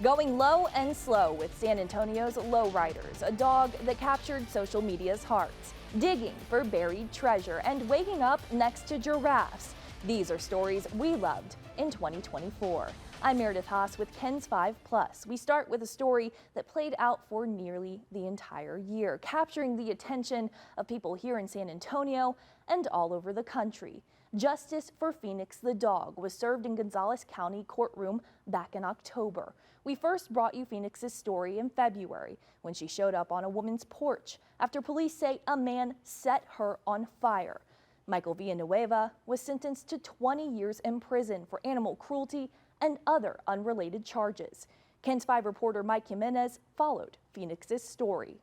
Going low and slow with San Antonio's lowriders, a dog that captured social media's hearts. Digging for buried treasure and waking up next to giraffes. These are stories we loved in 2024. I'm Meredith Haas with KENS 5+. We start with a story that played out for nearly the entire year, capturing the attention of people here in San Antonio and all over the country. Justice for Phoenix the dog was served in Gonzales County courtroom back in October. We first brought you Phoenix's story in February when she showed up on a woman's porch after police say a man set her on fire. Michael Villanueva was sentenced to 20 years in prison for animal cruelty and other unrelated charges. KENS 5 reporter Mike Jimenez followed Phoenix's story.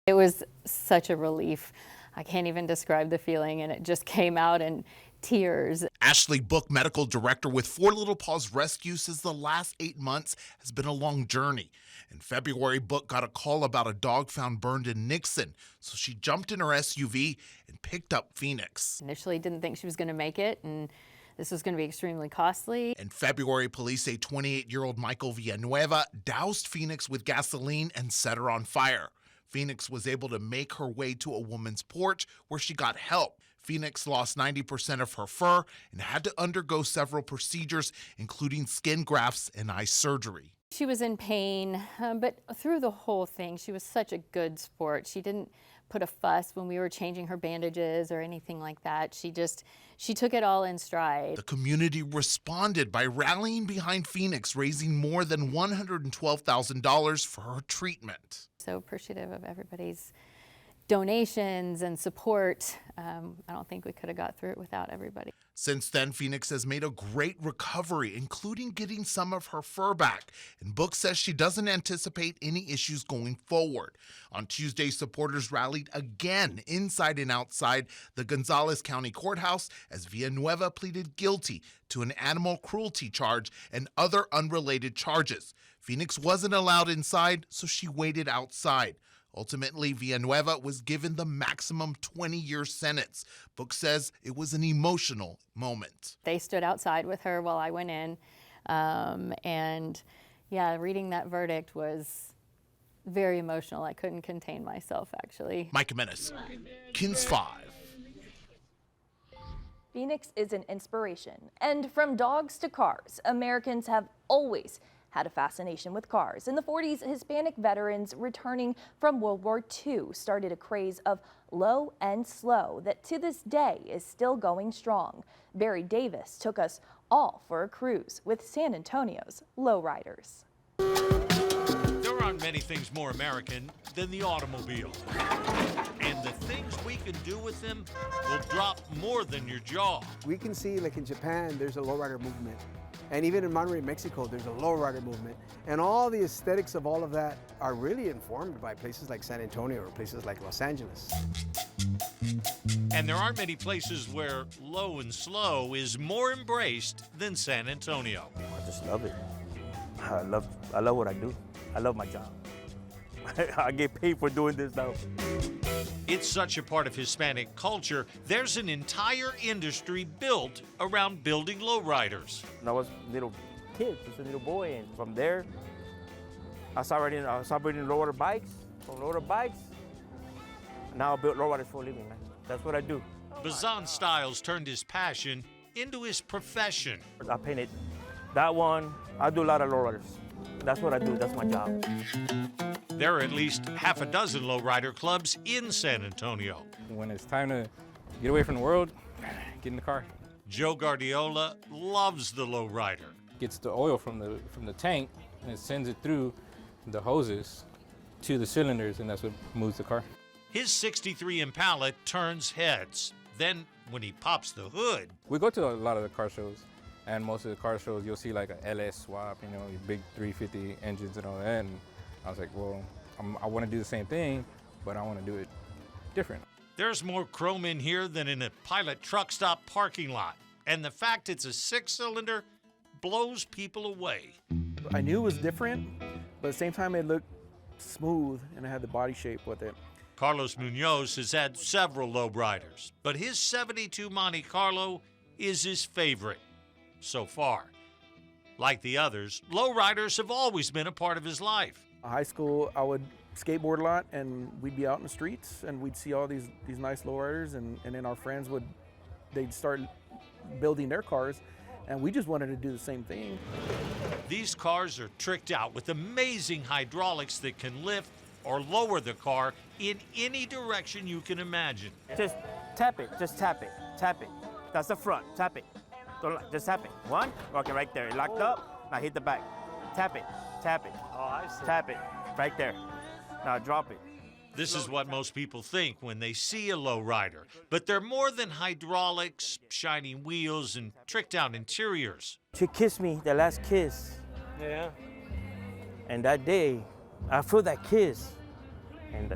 It was such a relief. I can't even describe the feeling, and it just came out in tears. Ashley Book, medical director with For Little Paws Rescue, says the last 8 months has been a long journey. In February, Book got a call about a dog found burned in Nixon, so she jumped in her SUV and picked up Phoenix. Initially didn't think she was going to make it, and this was going to be extremely costly. In February, police say 28-year-old Michael Villanueva doused Phoenix with gasoline and set her on fire. Phoenix was able to make her way to a woman's porch where she got help. Phoenix lost 90% of her fur and had to undergo several procedures, including skin grafts and eye surgery. She was in pain, but through the whole thing, she was such a good sport. She didn't put a fuss when we were changing her bandages or anything like that. She took it all in stride. The community responded by rallying behind Phoenix, raising more than $112,000 for her treatment. So appreciative of everybody's donations and support. I don't think we could have got through it without everybody. Since then, Phoenix has made a great recovery, including getting some of her fur back. And Book says she doesn't anticipate any issues going forward. On Tuesday, supporters rallied again inside and outside the Gonzales County Courthouse as Villanueva pleaded guilty to an animal cruelty charge and other unrelated charges. Phoenix wasn't allowed inside, so she waited outside. Ultimately, Villanueva was given the maximum 20-year sentence. Book says it was an emotional moment. They stood outside with her while I went in, and yeah, reading that verdict was very emotional. I couldn't contain myself, actually. Mike Jimenez, KENS 5. Phoenix is an inspiration, and from dogs to cars, Americans have always had a fascination with cars. In the 40s, Hispanic veterans returning from World War II started a craze of low and slow that to this day is still going strong. Barry Davis took us all for a cruise with San Antonio's lowriders. There aren't many things more American than the automobile. And the things we can do with them will drop more than your jaw. We can see, like in Japan, there's a lowrider movement. And even in Monterrey, Mexico, there's a lowrider movement. And all the aesthetics of all of that are really informed by places like San Antonio or places like Los Angeles. And there aren't many places where low and slow is more embraced than San Antonio. I just love it. I love what I do. I love my job. I get paid for doing this now. It's such a part of Hispanic culture, there's an entire industry built around building lowriders. When I was a little kid, just a little boy, and from there, I started building lowrider bikes. From lowrider bikes, now I build lowriders for a living, man. That's what I do. Bazan Styles turned his passion into his profession. I painted that one. I do a lot of lowriders. That's what I do. That's my job. There are at least half a dozen lowrider clubs in San Antonio. When it's time to get away from the world, get in the car. Joe Guardiola loves the lowrider. Gets the oil from the tank and it sends it through the hoses to the cylinders, and that's what moves the car. His 63 Impala turns heads. Then when he pops the hood, We go to a lot of the car shows, and most of the car shows you'll see like a LS swap, you know, your big 350 engines and all that. And I was like, well, I want to do the same thing, but I want to do it different. there's more chrome in here than in a Pilot truck stop parking lot. And the fact it's a 6-cylinder blows people away. I knew it was different, but at the same time it looked smooth and it had the body shape with it. Carlos Munoz has had several lowriders, but his 72 Monte Carlo is his favorite so far. Like the others, lowriders have always been a part of his life. In high school, I would skateboard a lot, and we'd be out in the streets, and we'd see all these nice lowriders, and then our friends they'd start building their cars, and we just wanted to do the same thing. These cars are tricked out with amazing hydraulics that can lift or lower the car in any direction you can imagine. Just tap it, tap it. That's the front, tap it. Just tap it. One, okay, right there. It locked up. Now hit the back. Tap it. Oh, I see. Tap it, right there. Now drop it. This is what most people think when they see a lowrider, but they're more than hydraulics, shiny wheels, and tricked out interiors. She kissed me, the last kiss. Yeah. And that day, I feel that kiss. And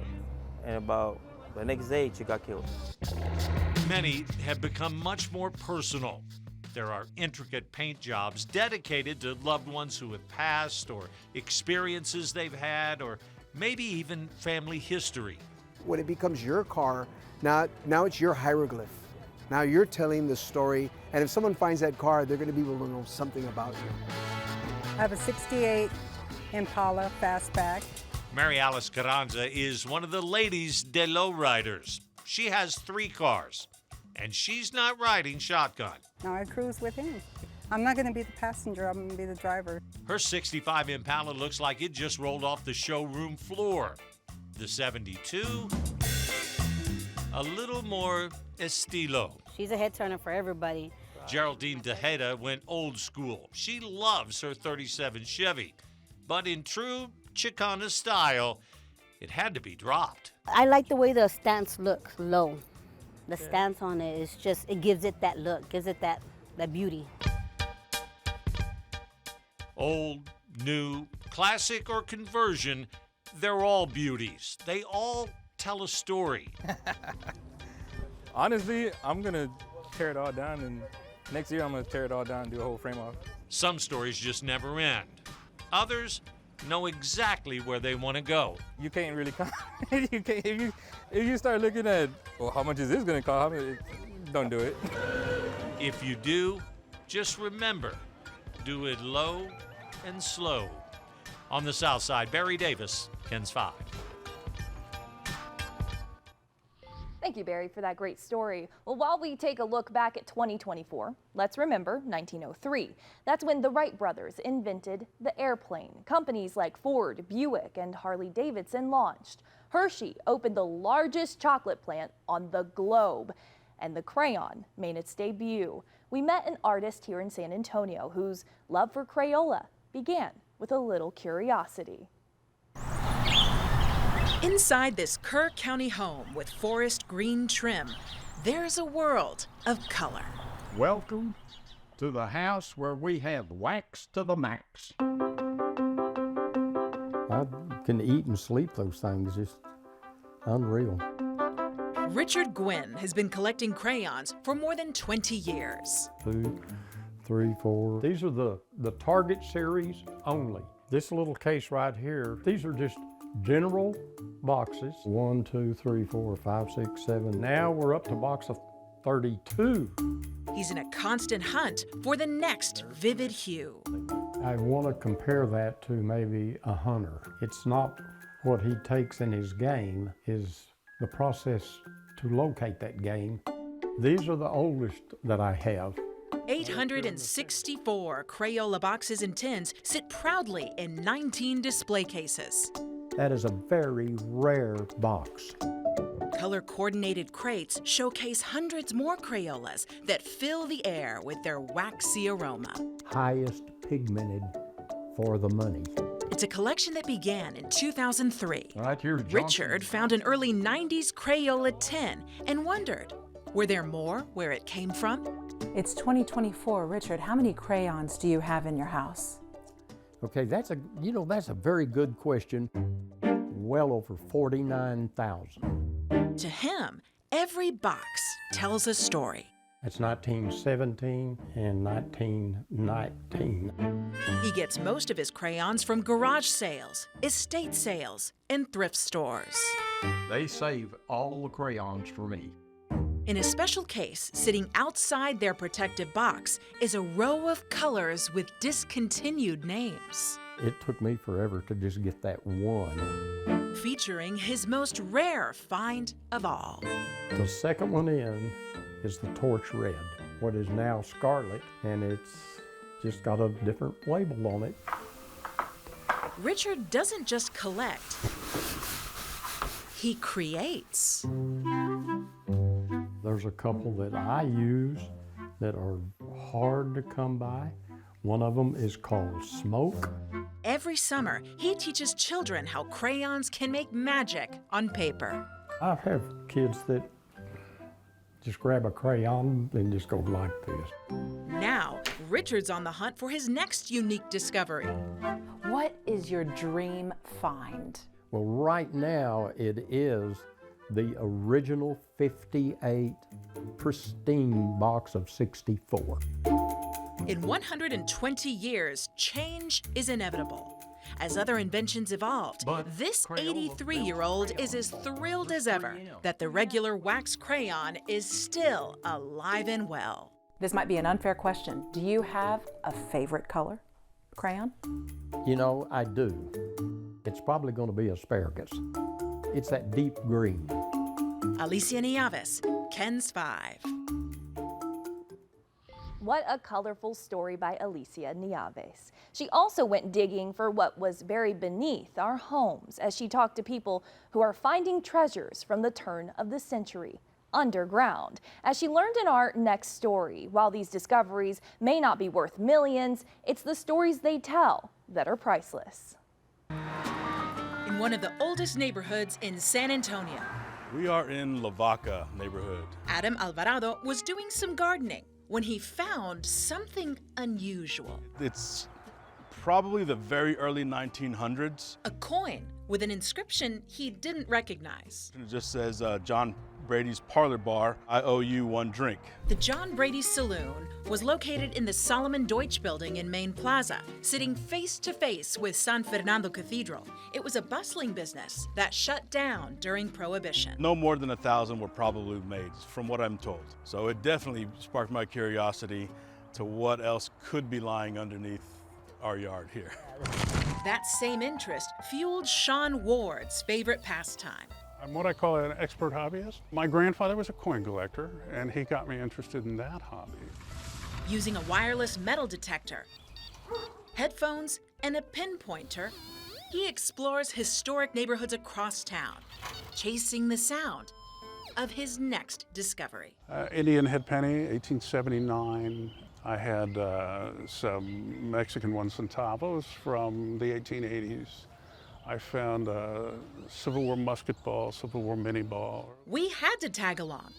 about the next day, she got killed. Many have become much more personal. There are intricate paint jobs dedicated to loved ones who have passed, or experiences they've had, or maybe even family history. When it becomes your car, now it's your hieroglyph. Now you're telling the story, and if someone finds that car, they're going to be able to know something about you. I have a 68 Impala Fastback. Mary Alice Carranza is one of the ladies de lowriders. She has 3 cars, and she's not riding shotgun. Now I cruise with him. I'm not going to be the passenger, I'm going to be the driver. Her 65 Impala looks like it just rolled off the showroom floor. The 72, a little more estilo. She's a head turner for everybody. Geraldine Tejeda went old school. She loves her 37 Chevy, but in true Chicana style, it had to be dropped. I like the way the stance looks low. The stance on it is just, it gives it that look, gives it that beauty. Old, new, classic, or conversion, they're all beauties. They all tell a story. Honestly, I'm gonna tear it all down, and next year I'm gonna tear it all down and do a whole frame off. Some stories just never end. Others know exactly where they want to go. You can't really you can't, if you start looking at, well, how much is this gonna cost? I mean, don't do it. If you do, just remember, do it low and slow. On the south side, Barry Davis, KENS 5. Thank you, Barry, for that great story. Well, while we take a look back at 2024, let's remember 1903. That's when the Wright brothers invented the airplane. Companies like Ford, Buick, and Harley-Davidson launched. Hershey opened the largest chocolate plant on the globe, and the crayon made its debut. We met an artist here in San Antonio whose love for Crayola began with a little curiosity. Inside this Kerr County home with forest green trim, there's a world of color. Welcome to the house where we have wax to the max. I can eat and sleep those things, just unreal. Richard Gwynn has been collecting crayons for more than 20 years. 2, 3, 4. These are the Target series only. This little case right here, these are just general boxes. 1, 2, 3, 4, 5, 6, 7. Now we're up to box of 32. He's in a constant hunt for the next vivid hue. I want to compare that to maybe a hunter. It's not what he takes in his game, is the process to locate that game. These are the oldest that I have. 864 Crayola boxes and tins sit proudly in 19 display cases. That is a very rare box. Color-coordinated crates showcase hundreds more Crayolas that fill the air with their waxy aroma. Highest pigmented for the money. It's a collection that began in 2003. Right here, Richard found an early 90s Crayola tin and wondered, were there more where it came from? It's 2024. Richard, how many crayons do you have in your house? Okay, that's a very good question. Well over 49,000. To him, every box tells a story. That's 1917 and 1919. He gets most of his crayons from garage sales, estate sales, and thrift stores. They save all the crayons for me. In a special case, sitting outside their protective box is a row of colors with discontinued names. It took me forever to just get that one. Featuring his most rare find of all. The second one in is the torch red, what is now scarlet, and it's just got a different label on it. Richard doesn't just collect, he creates. There's a couple that I use that are hard to come by. One of them is called Smoke. Every summer, he teaches children how crayons can make magic on paper. I have kids that just grab a crayon and just go like this. Now, Richard's on the hunt for his next unique discovery. What is your dream find? Well, right now it is the original 58 pristine box of 64. In 120 years, change is inevitable. As other inventions evolved, this 83-year-old is as thrilled as ever that the regular wax crayon is still alive and well. This might be an unfair question. Do you have a favorite color crayon? You know, I do. It's probably going to be asparagus. It's that deep green. Alicia Nieves, KENS 5. What a colorful story by Alicia Nieves. She also went digging for what was buried beneath our homes as she talked to people who are finding treasures from the turn of the century underground. As she learned in our next story, while these discoveries may not be worth millions, it's the stories they tell that are priceless. In one of the oldest neighborhoods in San Antonio, we are in La Vaca neighborhood. Adam Alvarado was doing some gardening when he found something unusual. It's probably the very early 1900s. A coin with an inscription he didn't recognize. It just says, John Brady's Parlor Bar, I owe you one drink. The John Brady Saloon was located in the Solomon Deutsch building in Main Plaza, sitting face to face with San Fernando Cathedral. It was a bustling business that shut down during Prohibition. No more than 1,000 were probably made, from what I'm told. So it definitely sparked my curiosity to what else could be lying underneath our yard here. That same interest fueled Sean Ward's favorite pastime. I'm what I call an expert hobbyist. My grandfather was a coin collector, and he got me interested in that hobby. Using a wireless metal detector, headphones, and a pinpointer, he explores historic neighborhoods across town, chasing the sound of his next discovery. Indian head penny, 1879. I had some Mexican one centavos from the 1880s. I found a Civil War musket ball, Civil War mini ball. We had to tag along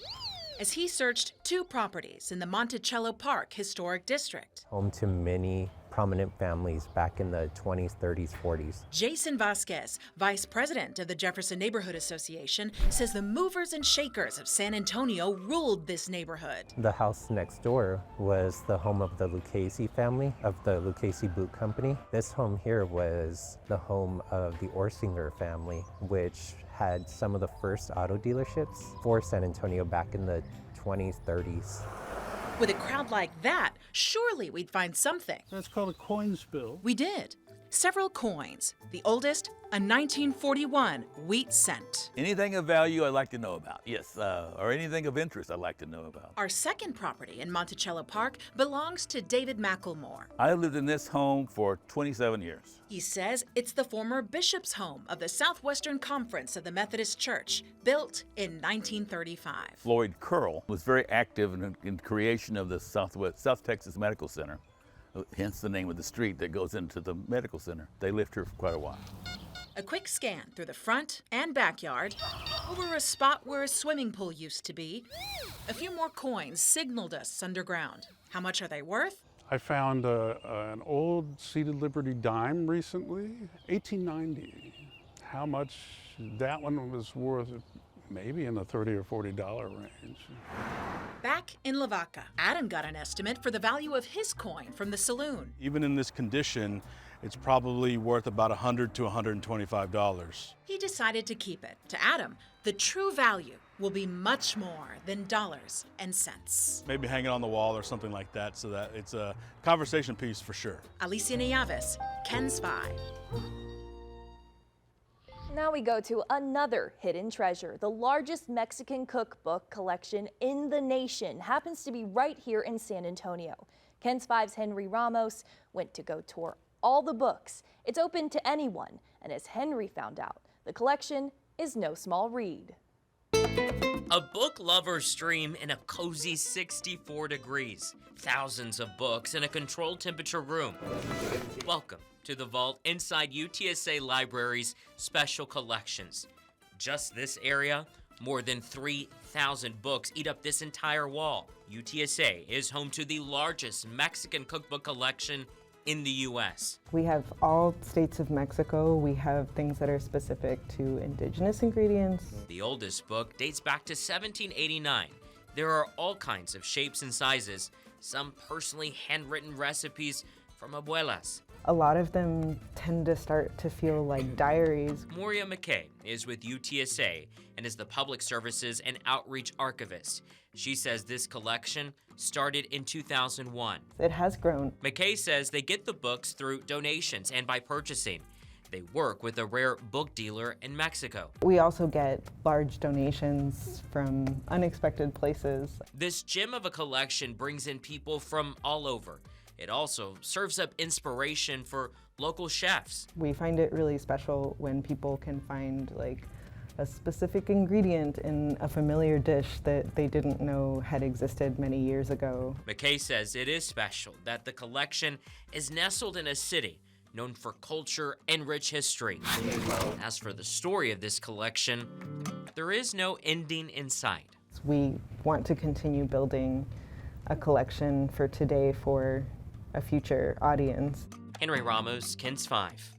as he searched 2 properties in the Monticello Park Historic District. Home to many prominent families back in the 20s, 30s, 40s. Jason Vasquez, vice president of the Jefferson Neighborhood Association, says the movers and shakers of San Antonio ruled this neighborhood. The house next door was the home of the Lucchese family of the Lucchese Boot Company. This home here was the home of the Orsinger family, which had some of the first auto dealerships for San Antonio back in the 20s, 30s. With a crowd like that, surely we'd find something. That's called a coin spill. We did. Several coins. The oldest, a 1941 wheat cent. Anything of value I'd like to know about, yes, or anything of interest I'd like to know about. Our second property in Monticello Park belongs to David McElmore. I lived in this home for 27 years. He says it's the former bishop's home of the Southwestern Conference of the Methodist Church, built in 1935. Floyd Curl was very active in creation of the South Texas Medical Center, hence the name of the street that goes into the medical center. They lived here for quite a while. A quick scan through the front and backyard, over a spot where a swimming pool used to be. A few more coins signaled us underground. How much are they worth? I found an old seated Liberty dime recently, 1890. How much that one was worth, maybe in the $30 or $40 range. Back in La Vaca, Adam got an estimate for the value of his coin from the saloon. Even in this condition, it's probably worth about $100 to $125. He decided to keep it. To Adam, the true value will be much more than dollars and cents. Maybe hang it on the wall or something like that so that it's a conversation piece for sure. Alicia Nieves, KENS 5. Now we go to another hidden treasure. The largest Mexican cookbook collection in the nation happens to be right here in San Antonio. KENS 5's Henry Ramos went to go tour all the books. It's open to anyone, and as Henry found out, the collection is no small read. A book lover's dream in a cozy 64 degrees. Thousands of books in a controlled temperature room. Welcome to the vault inside UTSA Library's special collections. Just this area, more than 3,000 books eat up this entire wall. UTSA is home to the largest Mexican cookbook collection in the U.S. We have all states of Mexico. We have things that are specific to indigenous ingredients. The oldest book dates back to 1789. There are all kinds of shapes and sizes, some personally handwritten recipes from abuelas. A lot of them tend to start to feel like diaries. Moria McKay is with UTSA and is the Public Services and Outreach Archivist. She says this collection started in 2001. It has grown. McKay says they get the books through donations and by purchasing. They work with a rare book dealer in Mexico. We also get large donations from unexpected places. This gem of a collection brings in people from all over. It also serves up inspiration for local chefs. We find it really special when people can find like a specific ingredient in a familiar dish that they didn't know had existed many years ago. McKay says it is special that the collection is nestled in a city known for culture and rich history. As for the story of this collection, there is no ending in sight. We want to continue building a collection for today for a future audience. Henry Ramos, KENS 5.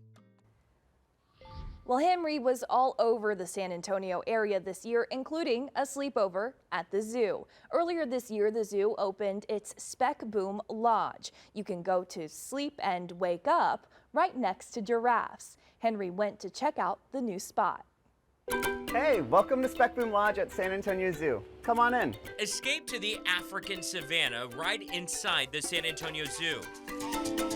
Well, Henry was all over the San Antonio area this year, including a sleepover at the zoo. Earlier this year, the zoo opened its Spec Boom Lodge. You can go to sleep and wake up right next to giraffes. Henry went to check out the new spot. Hey, welcome to Spec Boom Lodge at San Antonio Zoo. Come on in. Escape to the African savanna right inside the San Antonio Zoo.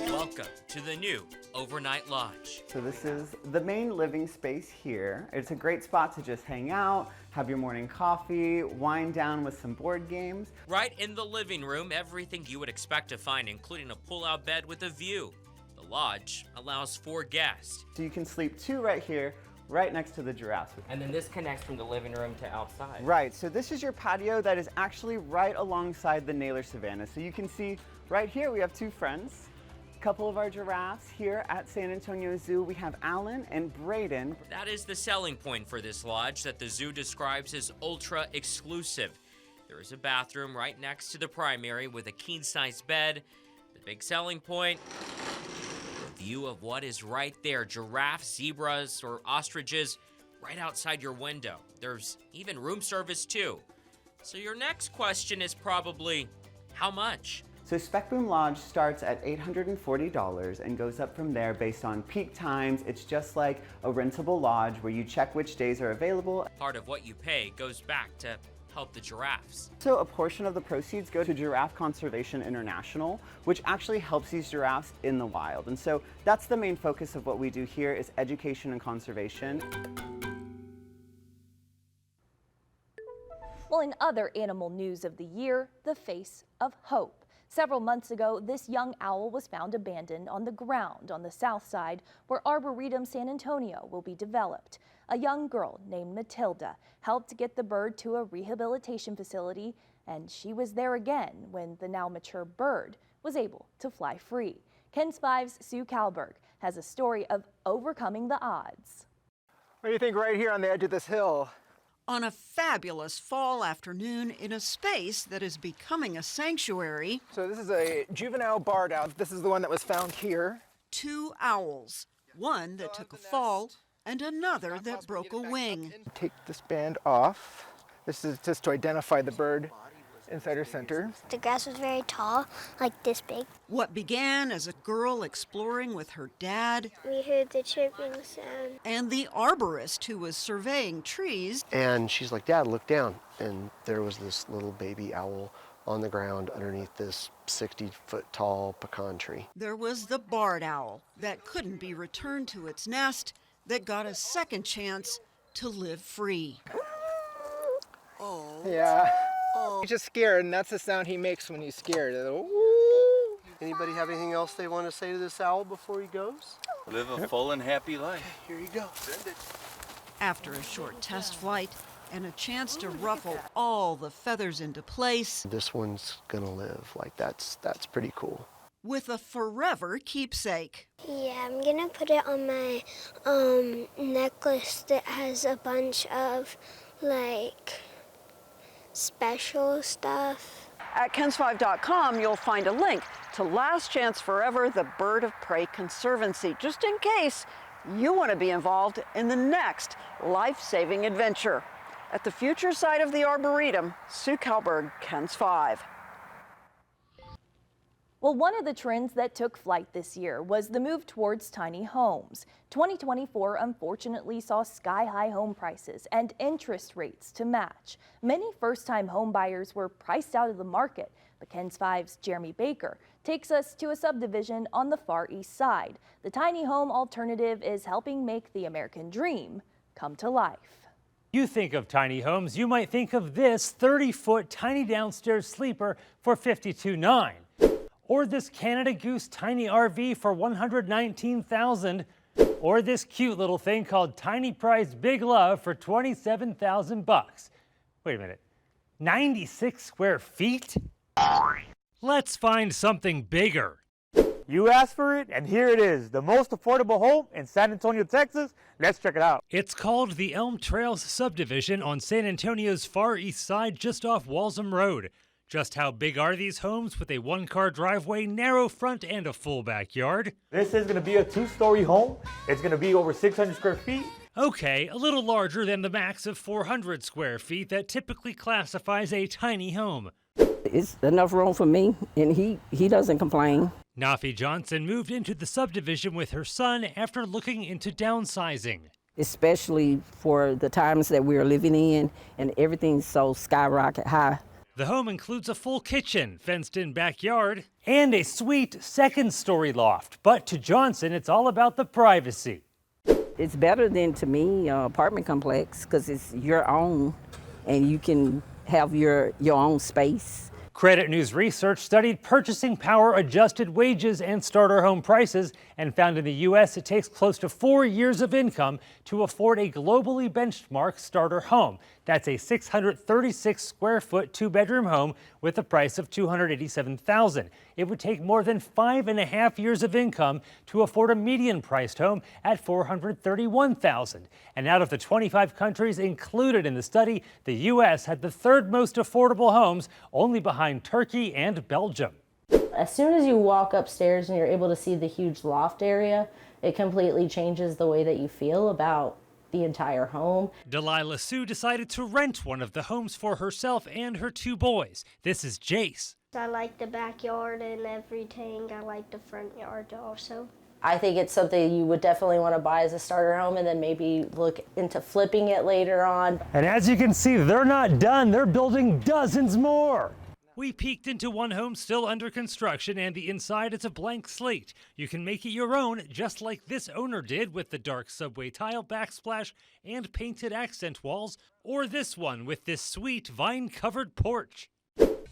Welcome to the new overnight lodge. So this is the main living space here. It's a great spot to just hang out, have your morning coffee, wind down with some board games. Right in the living room, everything you would expect to find, including a pull-out bed with a view. The lodge allows 4 guests. So you can sleep 2 right here, right next to the giraffes. And then this connects from the living room to outside. Right, so this is your patio that is actually right alongside the Naylor Savanna. So you can see right here we have 2 friends. A couple of our giraffes here at San Antonio Zoo. We have Alan and Braden. That is the selling point for this lodge that the zoo describes as ultra exclusive. There is a bathroom right next to the primary with a king-size bed. The big selling point, the view of what is right there, giraffes, zebras, or ostriches right outside your window. There's even room service too. So your next question is probably, how much? So Spec Boom Lodge starts at $840 and goes up from there based on peak times. It's just like a rentable lodge where you check which days are available. Part of what you pay goes back to help the giraffes. So a portion of the proceeds go to Giraffe Conservation International, which actually helps these giraffes in the wild. And so that's the main focus of what we do here is education and conservation. Well, in other animal news of the year, the face of hope. Several months ago, this young owl was found abandoned on the ground on the south side where Arboretum San Antonio will be developed. A young girl named Matilda helped get the bird to a rehabilitation facility, and she was there again when the now mature bird was able to fly free. KENS 5's Sue Kalberg has a story of overcoming the odds. What do you think right here on the edge of this hill? On a fabulous fall afternoon in a space that is becoming a sanctuary. So this is a juvenile barred owl. This is the one that was found here. 2 owls, one that took a fall and another that broke a wing. Take this band off. This is just to identify the bird. inside her center. The grass was very tall, like this big. What began as a girl exploring with her dad. We heard the chirping sound. And the arborist who was surveying trees. And she's like, Dad, look down. And there was this little baby owl on the ground underneath this 60-foot tall pecan tree. There was the barred owl that couldn't be returned to its nest, that got a second chance to live free. Oh. Yeah. Oh. He's just scared, and that's the sound he makes when he's scared. Ooh. Anybody have anything else they want to say to this owl before he goes? Live a full and happy life. Okay, here you go. Send it. After a short test flight and a chance to ruffle all the feathers into place. This one's gonna live. Like that's pretty cool. With a forever keepsake. Yeah, I'm gonna put it on my necklace that has a bunch of like special stuff. At KENS5.com, you'll find a link to Last Chance Forever, the Bird of Prey Conservancy, just in case you want to be involved in the next life-saving adventure. At the future site of the Arboretum, Sue Kalberg, KENS5. Well, one of the trends that took flight this year was the move towards tiny homes. 2024 unfortunately saw sky-high home prices and interest rates to match. Many first-time home buyers were priced out of the market, but KENS5's Jeremy Baker takes us to a subdivision on the Far East Side. The tiny home alternative is helping make the American dream come to life. You think of tiny homes, you might think of this 30-foot tiny downstairs sleeper for $52,900. Or this Canada Goose tiny RV for $119,000. Or this cute little thing called Tiny Price Big Love for $27,000. Wait a minute, 96 square feet? Let's find something bigger. You asked for it, and here it is, the most affordable home in San Antonio, Texas. Let's check it out. It's called the Elm Trails subdivision on San Antonio's Far East Side, just off Walsham Road. Just how big are these homes with a one-car driveway, narrow front, and a full backyard? This is going to be a two-story home. It's going to be over 600 square feet. Okay, a little larger than the max of 400 square feet that typically classifies a tiny home. It's enough room for me, and he doesn't complain. Nafi Johnson moved into the subdivision with her son after looking into downsizing. Especially for the times that we're living in, and everything's so skyrocket high. The home includes a full kitchen, fenced-in backyard, and a sweet second-story loft. But to Johnson, it's all about the privacy. It's better than, to me, apartment complex, because it's your own, and you can have your own space. Credit News research studied purchasing power adjusted wages and starter home prices and found in the U.S. it takes close to 4 years of income to afford a globally benchmark starter home. That's a 636 square foot 2-bedroom home with a price of $287,000. It would take more than 5.5 years of income to afford a median priced home at $431,000. And out of the 25 countries included in the study, the U.S. had the third most affordable homes, only behind Turkey and Belgium. As soon as you walk upstairs and you're able to see the huge loft area, it completely changes the way that you feel about the entire home. Delilah Sue decided to rent one of the homes for herself and her 2 boys. This is Jace. I like the backyard and everything. I like the front yard also. I think it's something you would definitely want to buy as a starter home and then maybe look into flipping it later on. And as you can see, they're not done. They're building dozens more. We peeked into one home still under construction, and the inside is a blank slate. You can make it your own, just like this owner did with the dark subway tile backsplash and painted accent walls, or this one with this sweet vine-covered porch.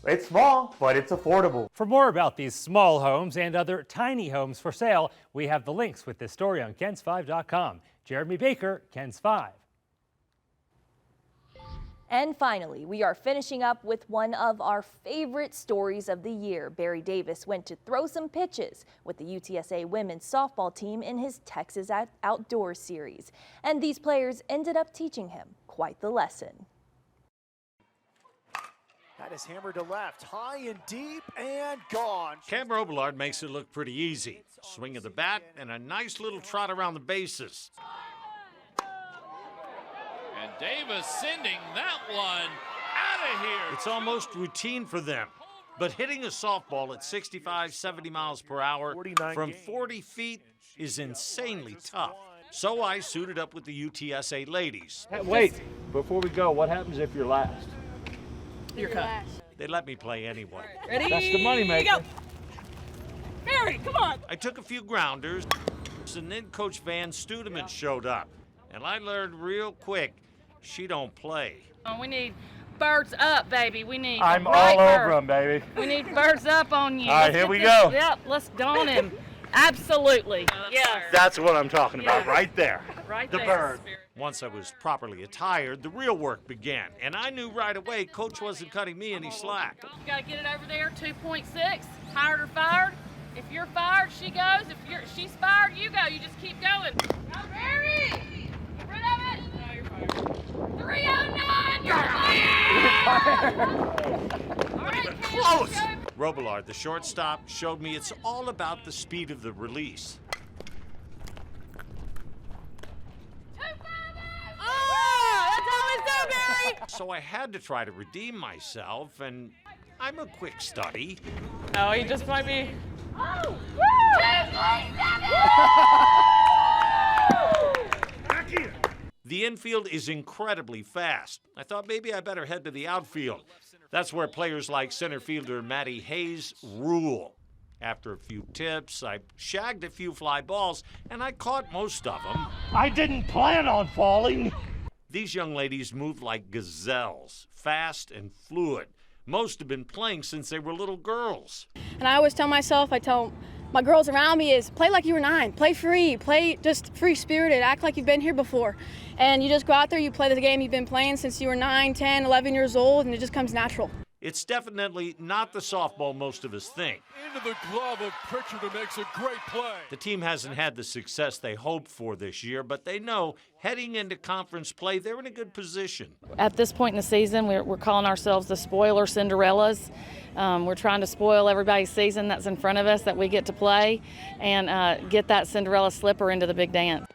It's small, but it's affordable. For more about these small homes and other tiny homes for sale, we have the links with this story on KENS5.com. Jeremy Baker, KENS5. And finally, we are finishing up with one of our favorite stories of the year. Barry Davis went to throw some pitches with the UTSA women's softball team in his Texas Outdoors series. And these players ended up teaching him quite the lesson. That is hammered to left, high and deep, and gone. Cam Robillard makes it look pretty easy. Swing of the bat and a nice little trot around the bases. And Davis sending that one of here! It's almost routine for them. But hitting a softball at 65, 70 miles per hour from 40 feet is insanely tough. So I suited up with the UTSA ladies. Wait, before we go, what happens if you're last? You're cut. They let me play anyway. Ready? That's the money maker. Go. Barry, come on. I took a few grounders, and then Coach Van Studeman showed up. And I learned real quick, she don't play. We need birds up, baby. We need I'm right all over bird. them, baby. We need birds up on you. All right, Let's here get we this- go. Yep, let's don him. Absolutely. Yes. That's what I'm talking about, right there. Right the there. bird. Once I was properly attired, the real work began. And I knew right away Coach wasn't cutting me any slack. You gotta get it over there, 2.6. Hired or fired. If you're fired, she goes. If she's fired, you go. You just keep going. Now, Barry! Get rid of it! No, you're fired. 309! You're fired! All right, Close! Robillard, the shortstop, showed me it's all about the speed of the release. So I had to try to redeem myself, and I'm a quick study. Oh, he just might be. Oh! The infield is incredibly fast. I thought maybe I better head to the outfield. That's where players like center fielder Matty Hayes rule. After a few tips, I shagged a few fly balls, and I caught most of them. I didn't plan on falling. These young ladies moved like gazelles, fast and fluid. Most have been playing since they were little girls. And I always tell myself, I tell my girls around me is play like you were 9, play free, play just free-spirited, act like you've been here before. And you just go out there, you play the game you've been playing since you were 9, 10, 11 years old, and it just comes natural. It's definitely not the softball most of us think. Into the glove of Pritchard, who makes a great play. The team hasn't had the success they hoped for this year, but they know heading into conference play, they're in a good position. At this point in the season, we're calling ourselves the spoiler Cinderellas. We're trying to spoil everybody's season that's in front of us that we get to play and get that Cinderella slipper into the big dance.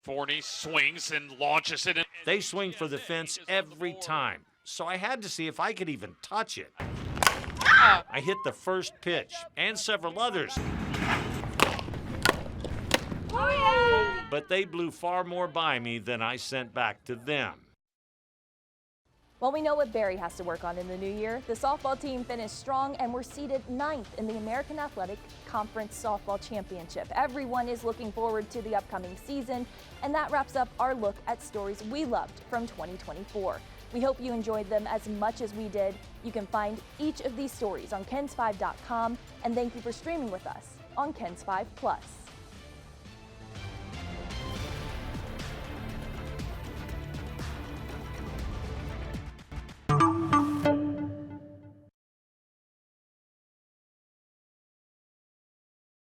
Forney swings and launches it. They swing for the fence every time, so I had to see if I could even touch it. I hit the first pitch and several others. But they blew far more by me than I sent back to them. While we know what Barry has to work on in the new year, the softball team finished strong and were seeded 9th in the American Athletic Conference Softball Championship. Everyone is looking forward to the upcoming season, and that wraps up our look at stories we loved from 2024. We hope you enjoyed them as much as we did. You can find each of these stories on KENS5.com, and thank you for streaming with us on KENS5 Plus.